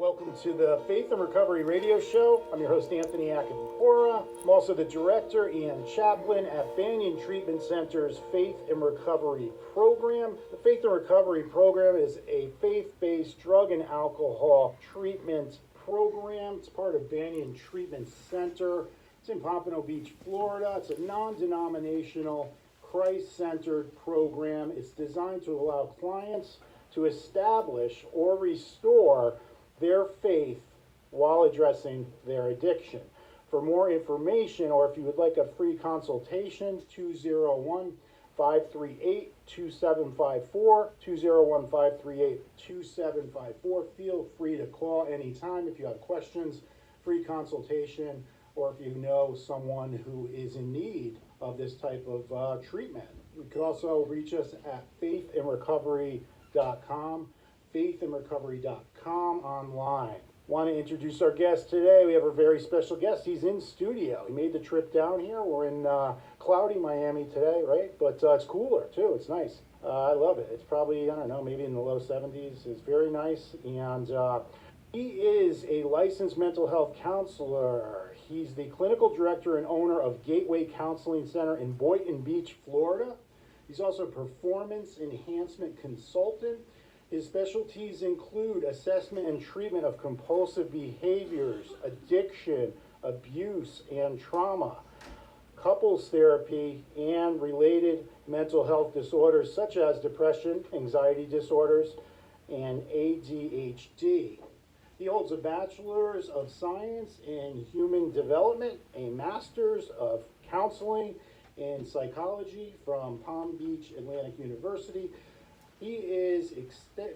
Welcome to the Faith and Recovery Radio Show. I'm your host, Anthony Acampora. I'm also the director and chaplain at Banyan Treatment Center's Faith and Recovery Program. The Faith and Recovery Program is a faith-based drug and alcohol treatment program. It's part of Banyan Treatment Center. It's in Pompano Beach, Florida. It's a non-denominational, Christ-centered program. It's designed to allow clients to establish or restore their faith while addressing their addiction. For more information, or if you would like a free consultation, 201-538-2754, 201-538-2754. Feel free to call anytime if you have questions, free consultation, or if you know someone who is in need of this type of treatment. You can also reach us at faithandrecovery.com, faithandrecovery.com online. Want to introduce our guest today. We have a very special guest. He's in studio. He made the trip down here. We're in cloudy Miami today, right? But it's cooler too. It's nice. I love it. It's probably, I don't know, maybe in the low 70s. It's very nice. And he is a licensed mental health counselor. He's the clinical director and owner of Gateway Counseling Center in Boynton Beach, Florida. He's also a performance enhancement consultant. His specialties include assessment and treatment of compulsive behaviors, addiction, abuse, and trauma, couples therapy, and related mental health disorders such as depression, anxiety disorders, and ADHD. He holds a Bachelor's of Science in Human Development, a Master's of Counseling in Psychology from Palm Beach Atlantic University. He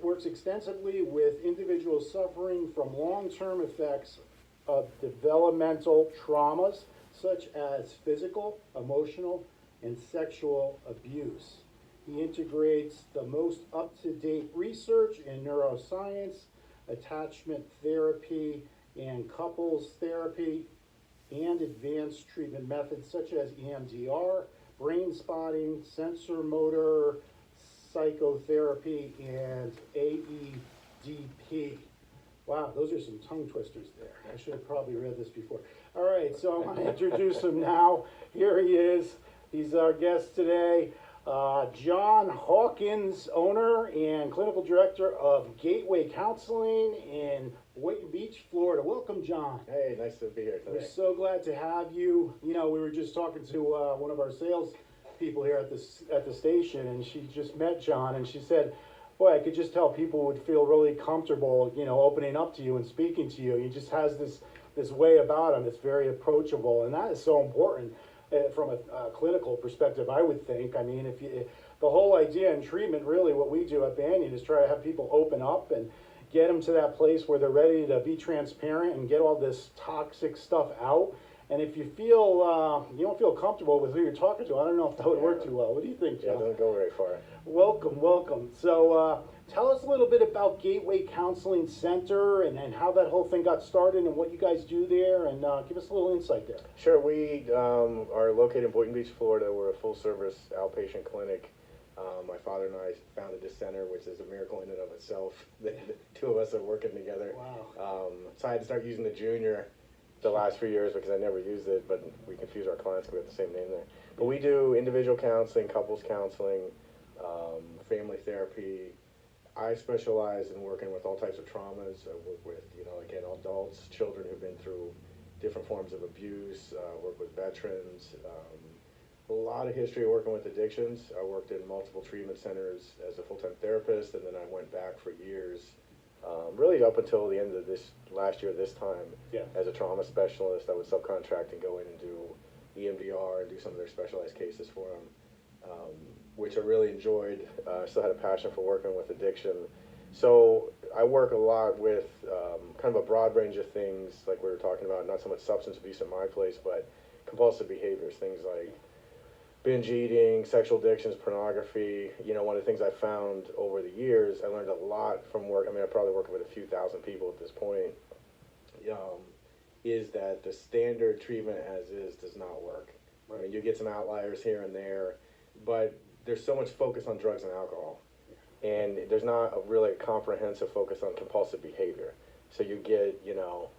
works extensively with individuals suffering from long-term effects of developmental traumas, such as physical, emotional, and sexual abuse. He integrates the most up-to-date research in neuroscience, attachment therapy, and couples therapy, and advanced treatment methods such as EMDR, brain spotting, sensor motor psychotherapy, and AEDP. Wow, those are some tongue twisters there. I should have probably read this before. All right, so I'm going to introduce him now. Here he is. He's our guest today. John Hawkins, owner and clinical director of Gateway Counseling in Boynton Beach, Florida. Welcome, John. Hey, nice to be here today. We're so glad to have you. You know, we were just talking to one of our sales people here at the station, and she just met John, and she said, boy, I could just tell people would feel really comfortable, you know, opening up to you and speaking to you. He just has this way about him that's very approachable, and that is so important from a clinical perspective, I would think. I mean, the whole idea in treatment, really what we do at Banyan is try to have people open up and get them to that place where they're ready to be transparent and get all this toxic stuff out. And if you feel you don't feel comfortable with who you're talking to, I don't know if that would work too well. What do you think, John? Yeah, it doesn't go very far. Welcome. So tell us a little bit about Gateway Counseling Center and how that whole thing got started and what you guys do there, and give us a little insight there. Sure. We are located in Boynton Beach, Florida. We're a full-service outpatient clinic. My father and I founded this center, which is a miracle in and of itself. The two of us are working together. Wow. So I had to start using the junior the last few years because I never used it, but we confuse our clients because we have the same name there. But we do individual counseling, couples counseling, family therapy. I specialize in working with all types of traumas. I work with, again, adults, children who've been through different forms of abuse, work with veterans. A lot of history working with addictions. I worked in multiple treatment centers as a full-time therapist, and then I went back for years, really up until the end of last year, this time, as a trauma specialist. I would subcontract and go in and do EMDR and do some of their specialized cases for them, which I really enjoyed. I still had a passion for working with addiction. So I work a lot with kind of a broad range of things, like we were talking about, not so much substance abuse at my place, but compulsive behaviors, things like binge eating, sexual addictions, pornography. One of the things I found over the years, I learned a lot from work. I mean, I probably work with a few thousand people at this point, is that the standard treatment as is does not work. Right. I mean, you get some outliers here and there, but there's so much focus on drugs and alcohol. and there's not a really comprehensive focus on compulsive behavior. So you get,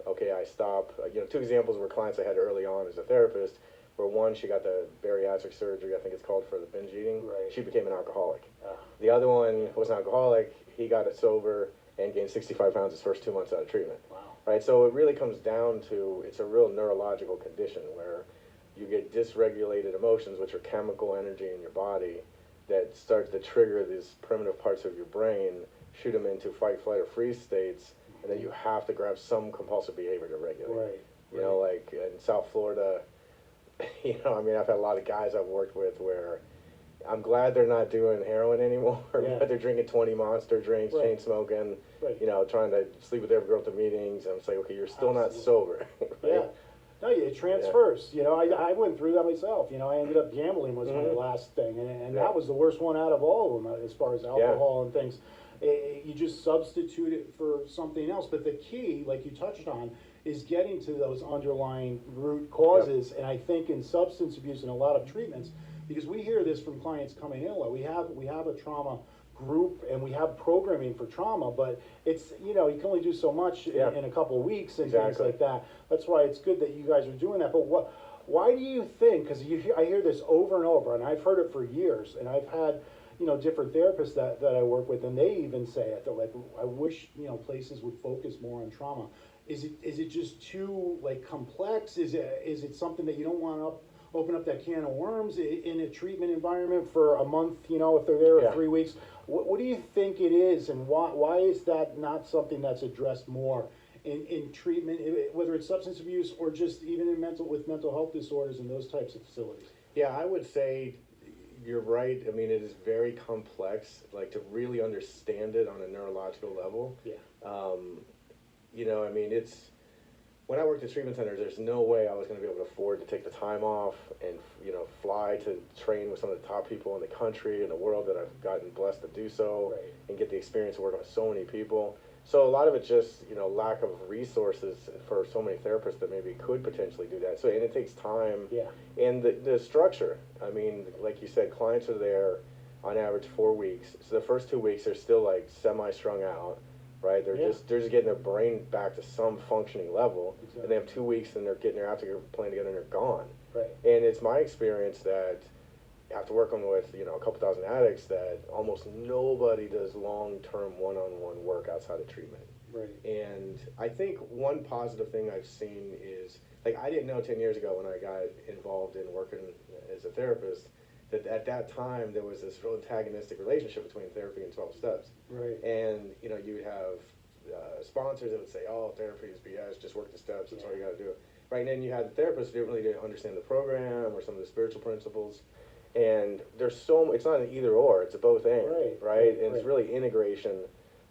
okay, I stop, 2 examples were clients I had early on as a therapist, where one, she got the bariatric surgery, I think it's called, for the binge eating. Right. She became an alcoholic. The other one was an alcoholic, he got it sober and gained 65 pounds his first 2 months out of treatment. Wow. Right, so it really comes down to, it's a real neurological condition where you get dysregulated emotions, which are chemical energy in your body, that starts to trigger these primitive parts of your brain, shoot them into fight, flight, or freeze states, and then you have to grab some compulsive behavior to regulate. Right. Like in South Florida, I've had a lot of guys I've worked with where I'm glad they're not doing heroin anymore, but they're drinking 20 Monster drinks, chain smoking, trying to sleep with every girl at the meetings, and it's like, okay, you're still not sober. Right? Yeah. No, it transfers. I went through that myself. I ended up gambling was my last thing, and that was the worst one out of all of them as far as alcohol and things. You just substitute it for something else. But the key, like you touched on, is getting to those underlying root causes. And I think in substance abuse and a lot of treatments, because we hear this from clients coming in, we have a trauma group and we have programming for trauma, but it's, you can only do so much in a couple of weeks and things like that. That's why it's good that you guys are doing that. But why do you think, because I hear this over and over, and I've heard it for years, and I've had, different therapists that I work with, and they even say it. They're like, I wish, places would focus more on trauma. Is it just too, complex? Is it something that you don't want to open up that can of worms in a treatment environment for a month, if they're there for 3 weeks? What do you think it is, and why is that not something that's addressed more in treatment, whether it's substance abuse or just even in with mental health disorders and those types of facilities? Yeah, I would say you're right. I mean, it is very complex, to really understand it on a neurological level. Yeah. It's, when I worked at treatment centers, there's no way I was going to be able to afford to take the time off and, fly to train with some of the top people in the country and the world that I've gotten blessed to do so, and get the experience of working with so many people. So a lot of it's just, lack of resources for so many therapists that maybe could potentially do that. So, and it takes time. Yeah. And the structure, like you said, clients are there on average 4 weeks. So the first 2 weeks, they're still semi-strung out. Right, they're just getting their brain back to some functioning level, and they have 2 weeks, and they're getting their after playing together, and they're gone. Right. And it's my experience that after working with a couple thousand addicts, that almost nobody does long-term one-on-one work outside of treatment. Right. And I think one positive thing I've seen is, I didn't know 10 years ago when I got involved in working as a therapist, that at that time there was this real antagonistic relationship between therapy and 12 steps. Right. And you'd have sponsors that would say, "Oh, therapy is BS. Just work the steps. That's all you got to do." Right. And then you had the therapists who didn't really understand the program or some of the spiritual principles. And it's not an either or. It's a both and. Right. And it's really integration.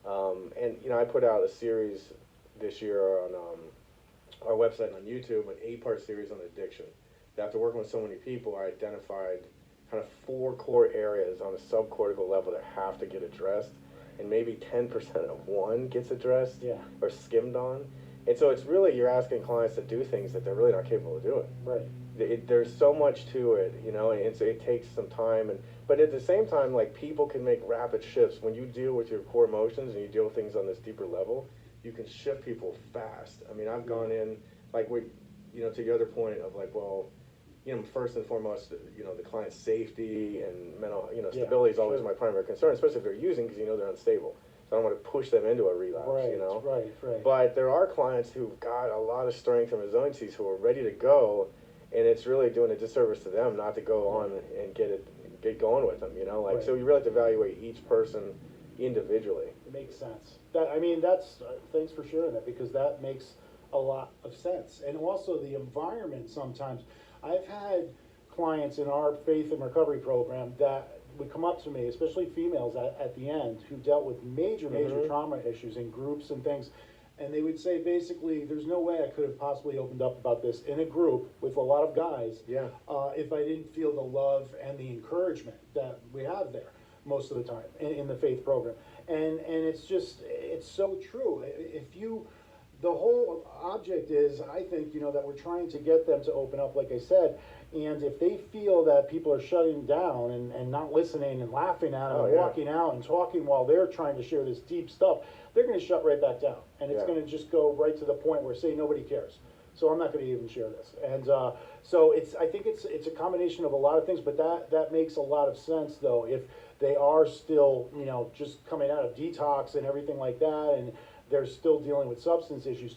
And I put out a series this year on our website and on YouTube, an 8-part series on addiction. After working with so many people, I identified kind of 4 core areas on a subcortical level that have to get addressed, and maybe 10% of one gets addressed or skimmed on. And so it's really, you're asking clients to do things that they're really not capable of doing. Right. There's so much to it, and so it takes some time. But at the same time, people can make rapid shifts. When you deal with your core emotions and you deal with things on this deeper level, you can shift people fast. I've gone in, to your other point of first and foremost, the client's safety and mental, stability is always my primary concern, especially if they're using, because they're unstable. So I don't want to push them into a relapse, Right. But there are clients who've got a lot of strength and resiliencies who are ready to go, and it's really doing a disservice to them not to go on and get going with them, So you really have to evaluate each person individually. It makes sense. That's thanks for sharing that, because that makes a lot of sense. And also the environment sometimes. I've had clients in our faith and recovery program that would come up to me, especially females at the end, who dealt with major trauma issues in groups and things, and they would say basically, there's no way I could have possibly opened up about this in a group with a lot of guys if I didn't feel the love and the encouragement that we have there most of the time in the faith program. And it's so true. If you the whole object is, I think, that we're trying to get them to open up, like I said. And if they feel that people are shutting down and not listening and laughing at them Oh, and yeah. walking out and talking while they're trying to share this deep stuff, they're going to shut right back down. And it's Yeah. going to just go right to the point where, say, nobody cares. So I'm not going to even share this. And so I think it's a combination of a lot of things, but that makes a lot of sense, though, if they are still, just coming out of detox and everything like that, and they're still dealing with substance issues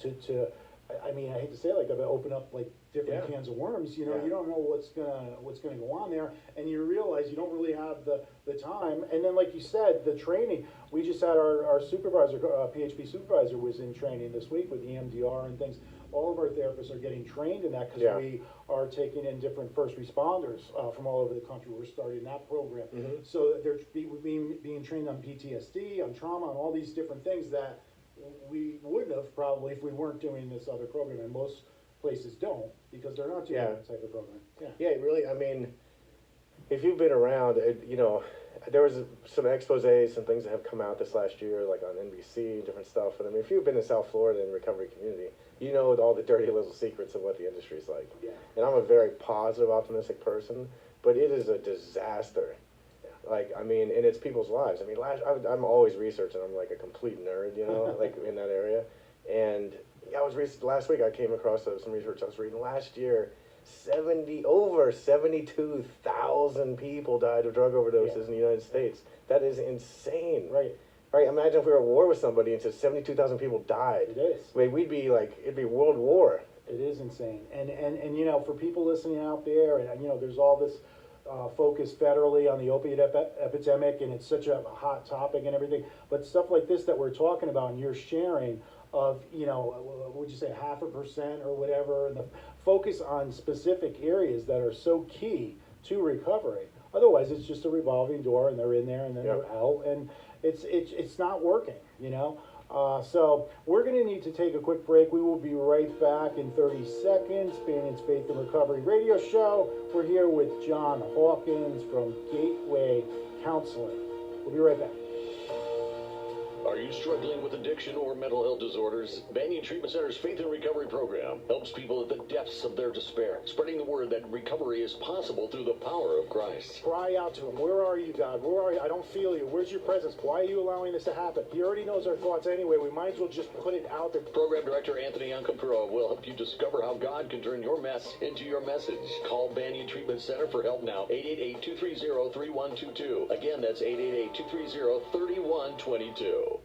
I mean, I hate to say it like that, but open up like different Yeah. cans of worms. You Yeah. don't know what's gonna go on there, and you realize you don't really have the time. And then, like you said, the training. We just had our supervisor, PHP supervisor, was in training this week with EMDR and things. All of our therapists are getting trained in that because Yeah. we are taking in different first responders from all over the country. We're starting that program, so that they're being trained on PTSD, on trauma, on all these different things that we wouldn't have probably if we weren't doing this other program, and most places don't because they're not doing Yeah. that type of program. Yeah. Yeah, really, I mean, if you've been around, there was some exposés and things that have come out this last year, like on NBC and different stuff. But I mean, if you've been in South Florida and recovery community, you know all the dirty little secrets of what the industry's like. Yeah. And I'm a very positive, optimistic person, but it is a disaster. Like, I mean, and it's people's lives. I mean, I'm always researching. I'm like a complete nerd, like in that area. And yeah, last week I came across some research I was reading. Last year, over 72,000 people died of drug overdoses in the United States. That is insane. Right. Right, imagine if we were at war with somebody and said 72,000 people died. It is. I mean, it'd be world war. It is insane. And for people listening out there, and there's all this focus federally on the opiate epidemic, and it's such a hot topic and everything. But stuff like this that we're talking about and you're sharing of, what would you say, 0.5% or whatever, and the focus on specific areas that are so key to recovery. Otherwise, it's just a revolving door, and they're in there, and then they're out, and it's not working, So we're going to need to take a quick break. We will be right back in 30 seconds. Bannion's Faith and Recovery Radio Show. We're here with John Hawkins from Gateway Counseling. We'll be right back. Are you struggling with addiction or mental health disorders? Banyan Treatment Center's Faith and Recovery program helps people at the depths of their despair, spreading the word that recovery is possible through the power of Christ. Cry out to him. Where are you, God? Where are you? I don't feel you. Where's your presence? Why are you allowing this to happen? He already knows our thoughts anyway. We might as well just put it out there. Program Director Anthony Acampora will help you discover how God can turn your mess into your message. Call Banyan Treatment Center for help now. 888-230-3122. Again, that's 888-230-3122.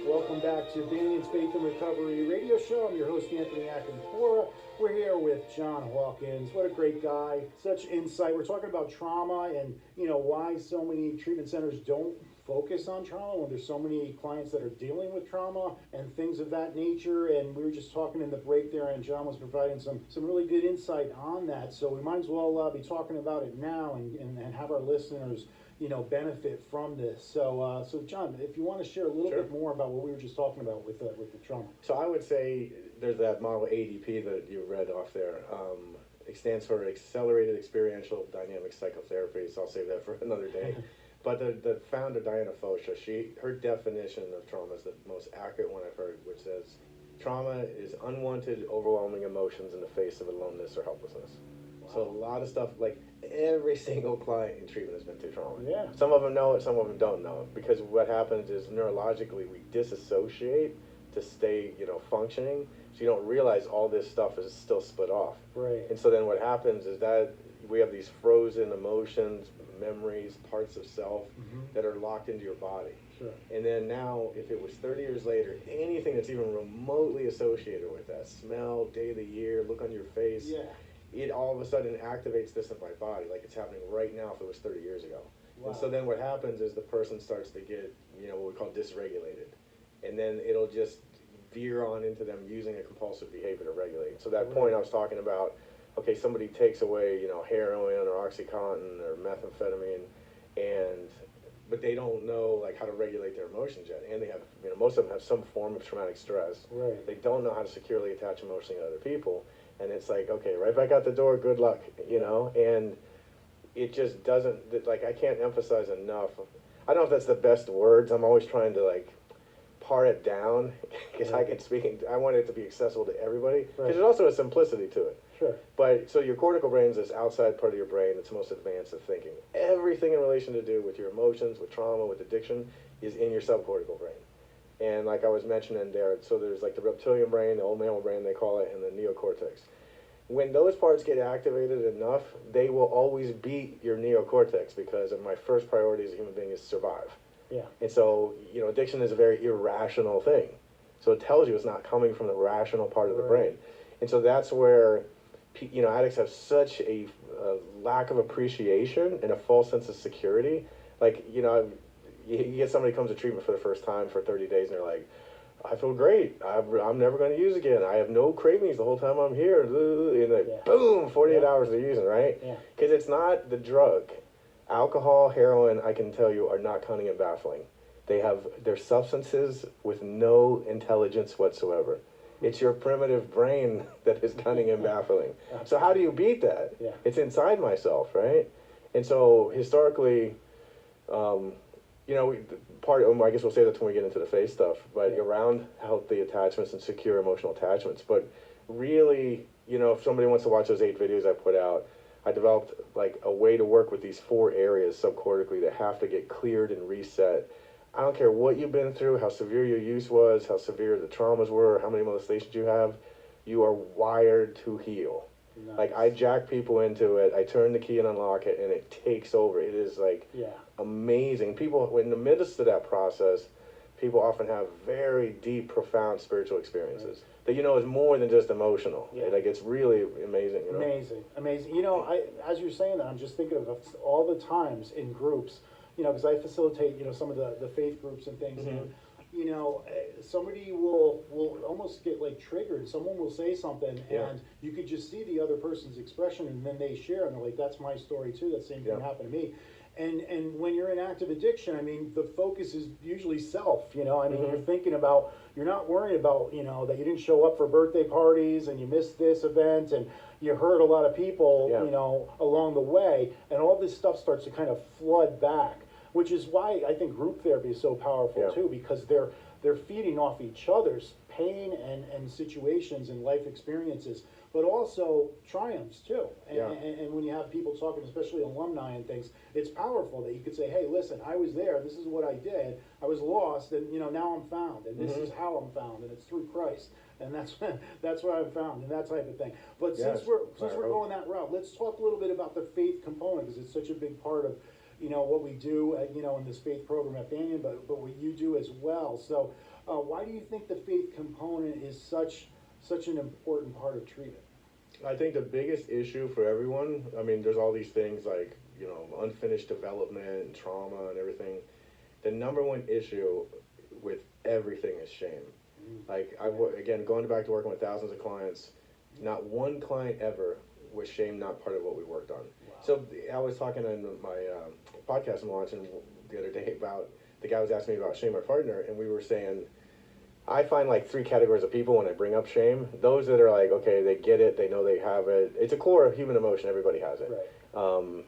Welcome back to Bannion's Faith and Recovery Radio Show. I'm your host, Anthony Acampora. We're here with John Hawkins. What a great guy. Such insight. We're talking about trauma and, why so many treatment centers don't focus on trauma when there's so many clients that are dealing with trauma and things of that nature. And we were just talking in the break there, and John was providing some really good insight on that. So we might as well be talking about it now and have our listeners benefit from this. So, John, if you want to share a little bit more about what we were just talking about with the trauma. So I would say there's that model ADP that you read off there. It stands for Accelerated Experiential Dynamic Psychotherapy, so I'll save that for another day. But the founder, Diana Fosha, her definition of trauma is the most accurate one I've heard, which says, trauma is unwanted, overwhelming emotions in the face of aloneness or helplessness. Wow. So a lot of stuff, like every single client in treatment has been through trauma. Yeah. Some of them know it, some of them don't know it. Because what happens is neurologically we disassociate to stay, functioning. So you don't realize all this stuff is still split off. Right. And so then what happens is that we have these frozen emotions, memories, parts of self that are locked into your body. Sure. And then now, if it was 30 years later, anything that's even remotely associated with that, smell, day of the year, look on your face, it all of a sudden activates this in my body like it's happening right now if it was 30 years ago. Wow. And so then what happens is the person starts to get, what we call dysregulated. And then it'll just veer on into them using a compulsive behavior to regulate. So that point I was talking about, okay, somebody takes away, heroin or Oxycontin or methamphetamine, but they don't know how to regulate their emotions yet. And they have, most of them have some form of traumatic stress. Right. They don't know how to securely attach emotionally to other people. And it's like, okay, right back out the door, good luck, and it just doesn't, I can't emphasize enough. I don't know if that's the best words. I'm always trying to pare it down because I want it to be accessible to everybody because Right. there's also a simplicity to it. Sure. But so your cortical brain is this outside part of your brain that's most advanced of thinking. Everything in relation to do with your emotions, with trauma, with addiction is in your subcortical brain. And like I was mentioning there, so there's like the reptilian brain, the old mammal brain they call it, and the neocortex. When those parts get activated enough, they will always beat your neocortex because of my first priority as a human being is survive. Yeah. And so, you know, addiction is a very irrational thing. So it tells you it's not coming from the rational part of the Right. brain. And so that's where, you know, addicts have such a lack of appreciation and a false sense of security. Like, you know, you get somebody who comes to treatment for the first time for 30 days and they're like, I feel great. I'm never going to use again. I have no cravings the whole time I'm here. And like, Yeah. boom, 48 Yeah. hours they're using, right? Yeah. Because it's not the drug. Alcohol, heroin, I can tell you, are not cunning and baffling. They're substances with no intelligence whatsoever. It's your primitive brain that is cunning and baffling. So how do you beat that? Yeah. It's inside myself, right? And so historically, you know, I guess we'll say that when we get into the faith stuff, but Yeah. around healthy attachments and secure emotional attachments. But really, you know, if somebody wants to watch those 8 videos I put out, I developed like a way to work with these 4 areas subcortically that have to get cleared and reset. I don't care what you've been through, how severe your use was, how severe the traumas were, how many molestations you have, you are wired to heal. Nice. Like I jack people into it, I turn the key and unlock it, and it takes over. It is like Yeah. amazing. People, in the midst of that process, people often have very deep, profound spiritual experiences that you know is more than just emotional. Yeah. Like it's really amazing. You know? Amazing. You know, as you're saying that, I'm just thinking of all the times in groups, you know, because I facilitate, you know, some of the faith groups and things, and, you know, somebody will almost get like triggered. Someone will say something, Yeah. and you could just see the other person's expression, and then they share, and they're like, "That's my story too. That same thing Yeah. happened to me." And when you're in active addiction, I mean, the focus is usually self, you know, I mean, you're thinking about, you're not worried about, you know, that you didn't show up for birthday parties and you missed this event and you hurt a lot of people, Yeah. you know, along the way, and all this stuff starts to kind of flood back, which is why I think group therapy is so powerful Yeah. too, because they're feeding off each other's pain and situations and life experiences, but also triumphs too. And, Yeah. and when you have people talking, especially alumni and things, it's powerful that you could say, hey, listen, I was there, this is what I did, I was lost, and you know, now I'm found, and this is how I'm found, and it's through Christ, and that's that's where I'm found, and that type of thing. But Yes. since we're going that route, let's talk a little bit about the faith component, because it's such a big part of, you know, what we do, you know, in this faith program at Banyan, but what you do as well. So why do you think the faith component is such an important part of treatment? I think the biggest issue for everyone, I mean, there's all these things like, you know, unfinished development and trauma and everything. The number one issue with everything is shame. Like, again, going back to working with thousands of clients, not one client ever was shame not part of what we worked on. Wow. So I was talking in my podcast I'm launching the other day about, the guy was asking me about shame, my partner, and we were saying, I find like 3 categories of people when I bring up shame. Those that are like, okay, they get it, they know they have it. It's a core human emotion, everybody has it. Right.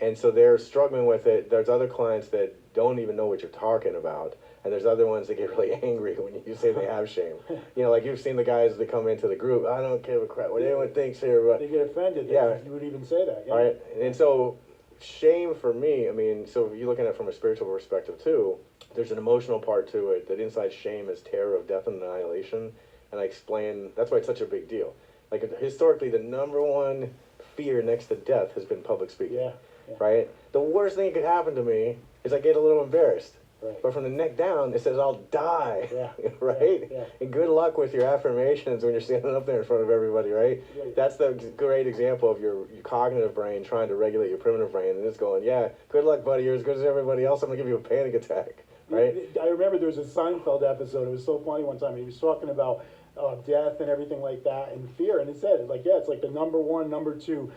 And so they're struggling with it. There's other clients that don't even know what you're talking about. And there's other ones that get really angry when you say they have shame. You know, like you've seen the guys that come into the group, I don't give a crap what anyone thinks here. But They get offended. Yeah. You would even say that. Yeah. all right, and so shame for me, I mean, so if you're looking at it from a spiritual perspective too, there's an emotional part to it, that inside shame is terror of death and annihilation, and I explain, that's why it's such a big deal. Like historically, the number one fear next to death has been public speaking, Yeah. right? The worst thing that could happen to me is I get a little embarrassed. Right. But from the neck down, it says I'll die, Yeah. right? Yeah. And good luck with your affirmations when you're standing up there in front of everybody, right? Right. That's the great example of your cognitive brain trying to regulate your primitive brain, and it's going, yeah, good luck, buddy, you're as good as everybody else, I'm going to give you a panic attack, right? I remember there was a Seinfeld episode. It was so funny one time. He was talking about death and everything like that and fear, and it said, like, yeah, it's like the number one, number two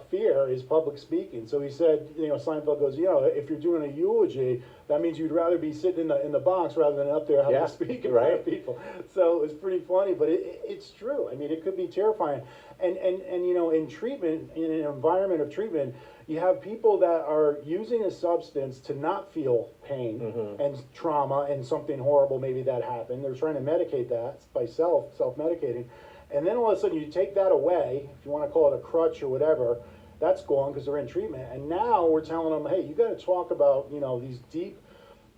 fear is public speaking. So he said, Seinfeld goes, if you're doing a eulogy, that means you'd rather be sitting in the box rather than up there having to speak in front of people. So it was pretty funny, but it's true. I mean, it could be terrifying. And in treatment, in an environment of treatment, you have people that are using a substance to not feel pain and trauma and something horrible maybe that happened. They're trying to medicate that by self-medicating. And then all of a sudden you take that away, if you want to call it a crutch or whatever, that's gone because they're in treatment. And now we're telling them, hey, you got to talk about, these deep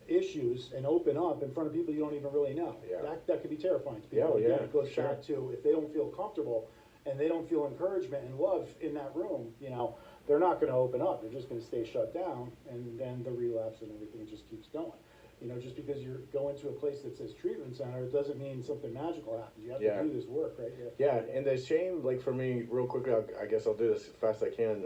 issues and open up in front of people you don't even really know. Yeah. That could be terrifying to people. Yeah, It goes back to if they don't feel comfortable and they don't feel encouragement and love in that room, they're not going to open up. They're just going to stay shut down, and then the relapse and everything just keeps going. Just because you're going to a place that says treatment center, it doesn't mean something magical happens. You have to do this work, right? Yeah, and the shame, like for me, real quickly, I guess I'll do this as fast as I can.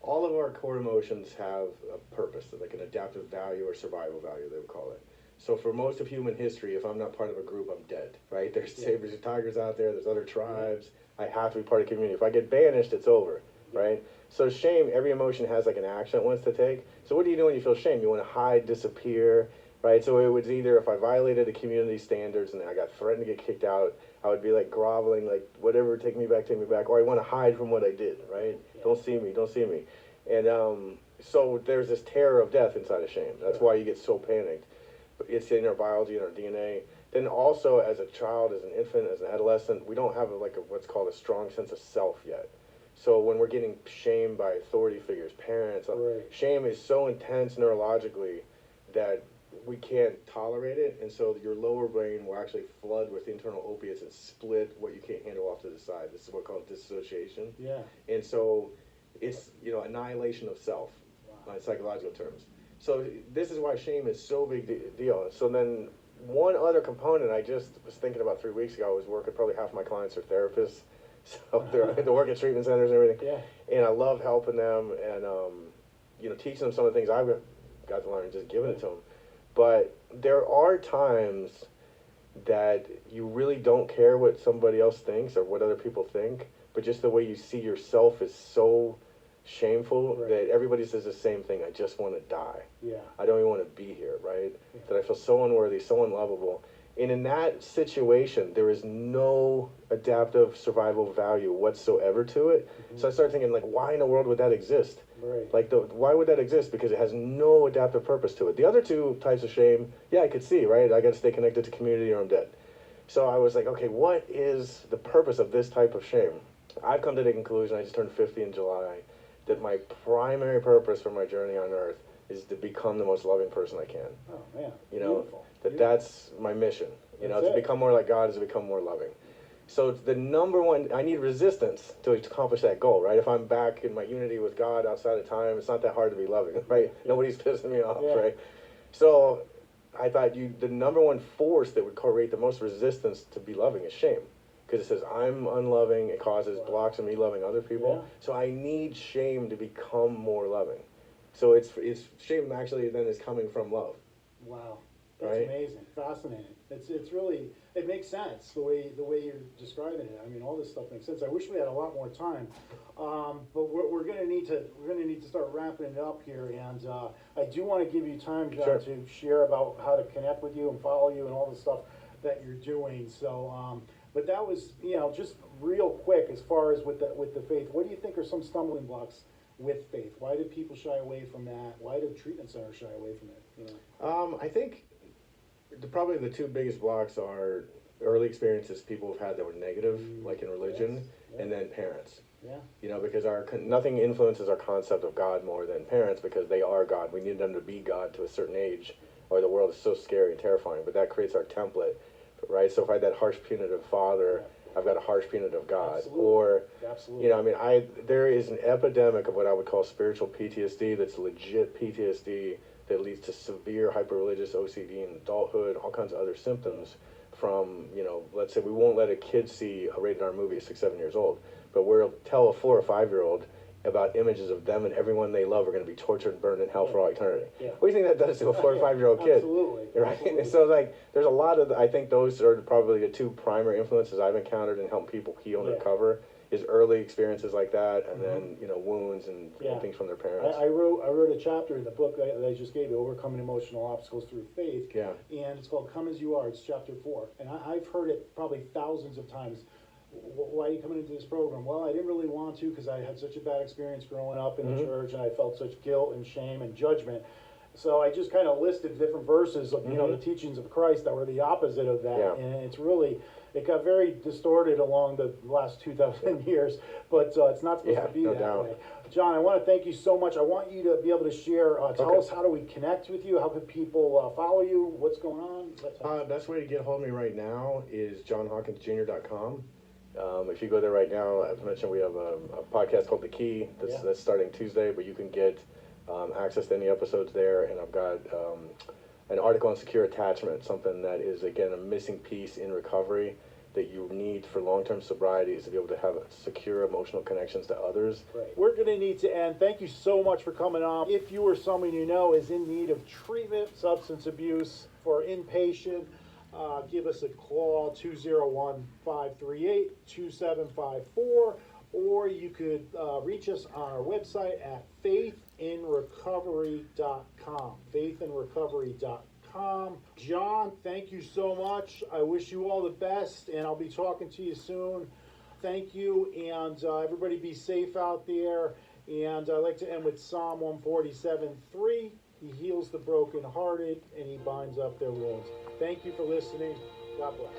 All of our core emotions have a purpose, like an adaptive value or survival value, they would call it. So for most of human history, if I'm not part of a group, I'm dead, right? There's sabers and tigers out there, there's other tribes. I have to be part of the community. If I get banished, it's over, right? So shame, every emotion has like an action it wants to take. So what do you do when you feel shame? You want to hide, disappear, right? So it was either if I violated the community standards and I got threatened to get kicked out, I would be like groveling, like whatever, take me back, or I want to hide from what I did, right? Yeah. Don't see me. And so there's this terror of death inside of shame. That's why you get so panicked. But it's in our biology, in our DNA. Then also as a child, as an infant, as an adolescent, we don't have what's called a strong sense of self yet. So when we're getting shamed by authority figures, parents, shame is so intense neurologically that we can't tolerate it, and so your lower brain will actually flood with internal opiates and split what you can't handle off to the side. This is what's called dissociation. Yeah. And so it's annihilation of self, in psychological terms. So this is why shame is so big deal. So then one other component I just was thinking about 3 weeks ago, I was working, probably half my clients are therapists. So they work at treatment centers and everything. Yeah. And I love helping them and, teaching them some of the things I've got to learn and just giving it to them. But there are times that you really don't care what somebody else thinks or what other people think, but just the way you see yourself is so shameful that everybody says the same thing. I just want to die. Yeah. I don't even want to be here, right? Yeah. That I feel so unworthy, so unlovable. And in that situation, there is no adaptive survival value whatsoever to it. Mm-hmm. So I started thinking, why in the world would that exist? Right. Why would that exist? Because it has no adaptive purpose to it. The other two types of shame, I could see, right? I got to stay connected to community or I'm dead. So I was like, okay, what is the purpose of this type of shame? I've come to the conclusion, I just turned 50 in July, that my primary purpose for my journey on earth is to become the most loving person I can. Oh, man. Beautiful. That's my mission. To become more like God is to become more loving. So the number one, I need resistance to accomplish that goal, right? If I'm back in my unity with God outside of time, it's not that hard to be loving, right? Yeah. Nobody's pissing me off, right? So I thought the number one force that would create the most resistance to be loving is shame. Because it says I'm unloving, it causes blocks of me loving other people. Yeah. So I need shame to become more loving. So it's shame actually then is coming from love. Wow. That's amazing, fascinating. It's really, it makes sense the way you're describing it. I mean, all this stuff makes sense. I wish we had a lot more time, but we're gonna need to start wrapping it up here. And I do want to give you time, John, to share about how to connect with you and follow you and all the stuff that you're doing. So, but that was just real quick as far as with the faith. What do you think are some stumbling blocks with faith? Why do people shy away from that? Why do treatment centers shy away from it? I think probably the two biggest blocks are early experiences people have had that were negative, like in religion, and then parents. Yeah. Because nothing influences our concept of God more than parents, because they are God. We need them to be God to a certain age, or the world is so scary and terrifying. But that creates our template, right? So if I had that harsh punitive father, I've got a harsh punitive God. Absolutely. Or, there is an epidemic of what I would call spiritual PTSD that's legit PTSD that leads to severe hyper-religious OCD in adulthood, all kinds of other symptoms from, let's say we won't let a kid see a rated R movie at 6, 7 years old, but we'll tell a 4 or 5-year-old about images of them and everyone they love are going to be tortured and burned in hell for all eternity. Yeah. What do you think that does to a 4 or 5-year-old kid? Absolutely. Right? Absolutely. And so, there's a lot of, I think those are probably the two primary influences I've encountered in helping people heal and recover, is early experiences like that, and then wounds and Yeah. things from their parents. I wrote a chapter in the book that I just gave you, Overcoming Emotional Obstacles Through Faith. Yeah. And it's called Come As You Are. It's chapter 4. And I've heard it probably thousands of times. Why are you coming into this program? Well, I didn't really want to because I had such a bad experience growing up in the church, and I felt such guilt and shame and judgment. So I just kind of listed different verses of, the teachings of Christ that were the opposite of that. Yeah. And it's really, it got very distorted along the last 2,000 years, but it's not supposed to be no that doubt. way. John, I want to thank you so much. I want you to be able to share, tell Okay. us, how do we connect with you? How can people follow you? What's going on? Best way to get a hold of me right now is johnhawkinsjr.com. If you go there right now, as mentioned, we have a podcast called The Key that's starting Tuesday, but you can get access to any episodes there, and I've got an article on secure attachment, something that is, again, a missing piece in recovery that you need for long-term sobriety, is to be able to have secure emotional connections to others. Right. We're going to need to end. Thank you so much for coming on. If you or someone you know is in need of treatment, substance abuse, for inpatient, give us a call, 201-538-2754, or you could reach us on our website at faithinrecovery.com, faithinrecovery.com. John, thank you so much. I wish you all the best, and I'll be talking to you soon. Thank you, and everybody be safe out there. And I'd like to end with Psalm 147:3. He heals the brokenhearted, and he binds up their wounds. Thank you for listening. God bless.